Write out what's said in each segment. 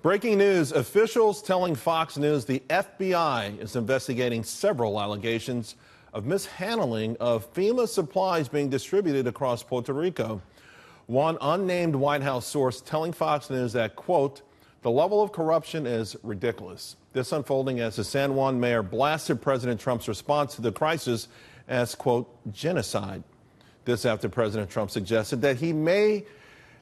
Breaking news, officials telling Fox News the FBI is investigating several allegations of mishandling of FEMA supplies being distributed across Puerto Rico. One unnamed White House source telling Fox News that, quote, the level of corruption is ridiculous. This unfolding as the San Juan mayor blasted President Trump's response to the crisis as, quote, genocide. This after President Trump suggested that he may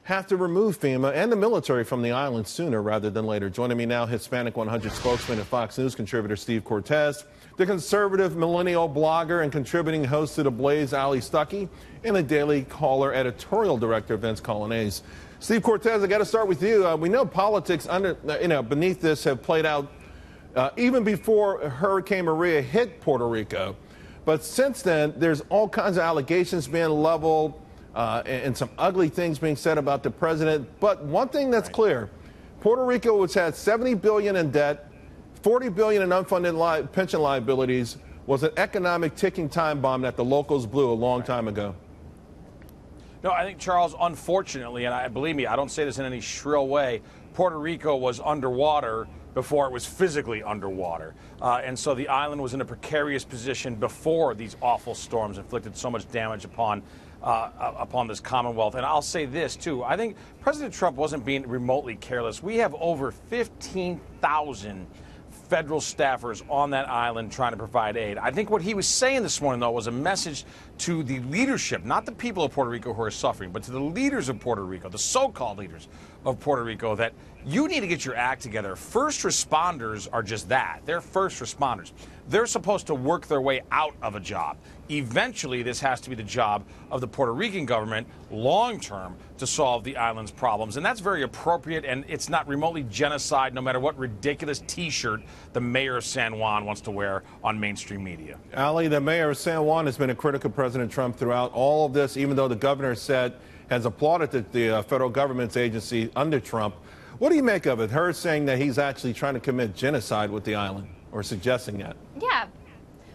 have to remove FEMA and the military from the island sooner rather than later. Joining me now, Hispanic 100 spokesman and Fox News contributor Steve Cortes, the Conservative Millennial blogger and contributing host to The Blaze, Allie Stuckey, and the Daily Caller editorial director Vince Coglianese. Steve Cortes, I got to start with you. We know politics beneath this have played out even before Hurricane Maria hit Puerto Rico. But since then, there's all kinds of allegations being leveled and some ugly things being said about the president. But one thing that's clear, Puerto Rico, which had $70 billion in debt, $40 billion in unfunded pension liabilities, was an economic ticking time bomb that the locals blew a long time ago. No, I think, Charles, unfortunately, and believe me, I don't say this in any shrill way, Puerto Rico was underwater before it was physically underwater. And so the island was in a precarious position before these awful storms inflicted so much damage upon this Commonwealth. And I'll say this, too. I think President Trump wasn't being remotely careless. We have over 15,000 federal staffers on that island trying to provide aid. I think what he was saying this morning, though, was a message to the leadership, not the people of Puerto Rico who are suffering, but to the leaders of Puerto Rico, the so-called leaders of Puerto Rico, that you need to get your act together. First responders are just that. They're first responders. They're supposed to work their way out of a job. Eventually, this has to be the job of the Puerto Rican government, long-term, to solve the island's problems. And that's very appropriate, and it's not remotely genocide, no matter what ridiculous T-shirt the mayor of San Juan wants to wear on mainstream media. Allie, the mayor of San Juan has been a critic of President Trump throughout all of this, even though the governor has applauded the federal government's agency under Trump. What do you make of it? Her saying that he's actually trying to commit genocide with the island, or suggesting that. Yeah.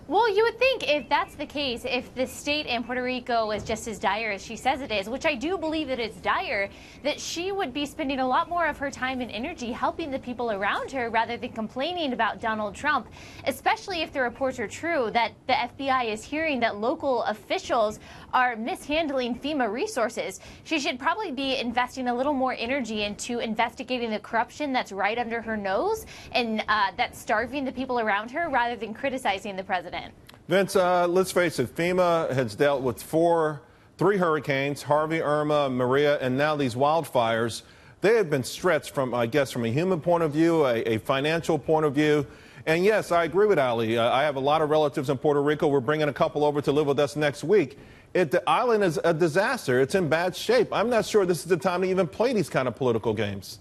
Well, you would think if that's the case, if the state in Puerto Rico is just as dire as she says it is, which I do believe that it's dire, that she would be spending a lot more of her time and energy helping the people around her rather than complaining about Donald Trump, especially if the reports are true that the FBI is hearing that local officials are mishandling FEMA resources. She should probably be investing a little more energy into investigating the corruption that's right under her nose and that's starving the people around her rather than criticizing the president. Vince, let's face it, FEMA has dealt with three hurricanes, Harvey, Irma, Maria, and now these wildfires. They have been stretched from, I guess, from a human point of view, a financial point of view. And yes, I agree with Allie. I have a lot of relatives in Puerto Rico. We're bringing a couple over to live with us next week. The island is a disaster. It's in bad shape. I'm not sure this is the time to even play these kind of political games.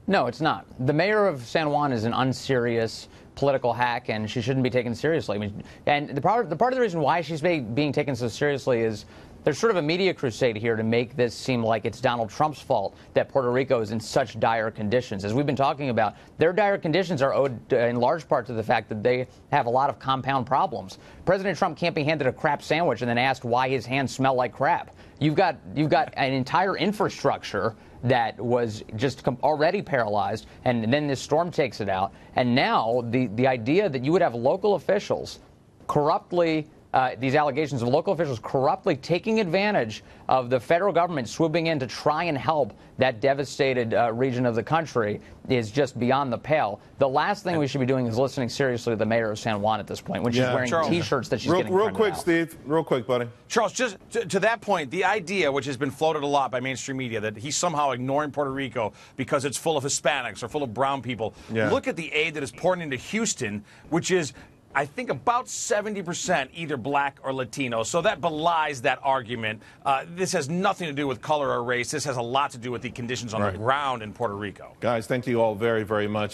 No, it's not. The mayor of San Juan is an unserious political hack, and she shouldn't be taken seriously. I mean, and the part of the reason why she's being taken so seriously is there's sort of a media crusade here to make this seem like it's Donald Trump's fault that Puerto Rico is in such dire conditions. As we've been talking about, their dire conditions are owed in large part to the fact that they have a lot of compound problems. President Trump can't be handed a crap sandwich and then asked why his hands smell like crap. You've got an entire infrastructure that was just already paralyzed, and then this storm takes it out. And now the idea that you would have local officials corruptly, these allegations of local officials corruptly taking advantage of the federal government swooping in to try and help that devastated region of the country is just beyond the pale. The last thing we should be doing is listening seriously to the mayor of San Juan at this point when she's wearing T-shirts that she's getting real quick, out. Steve. Real quick, buddy. Charles, just to that point, the idea, which has been floated a lot by mainstream media, that he's somehow ignoring Puerto Rico because it's full of Hispanics or full of brown people. Yeah. Look at the aid that is pouring into Houston, which is, I think, about 70% either black or Latino. So that belies that argument. This has nothing to do with color or race. This has a lot to do with the conditions on the ground in Puerto Rico. Guys, thank you all very, very much.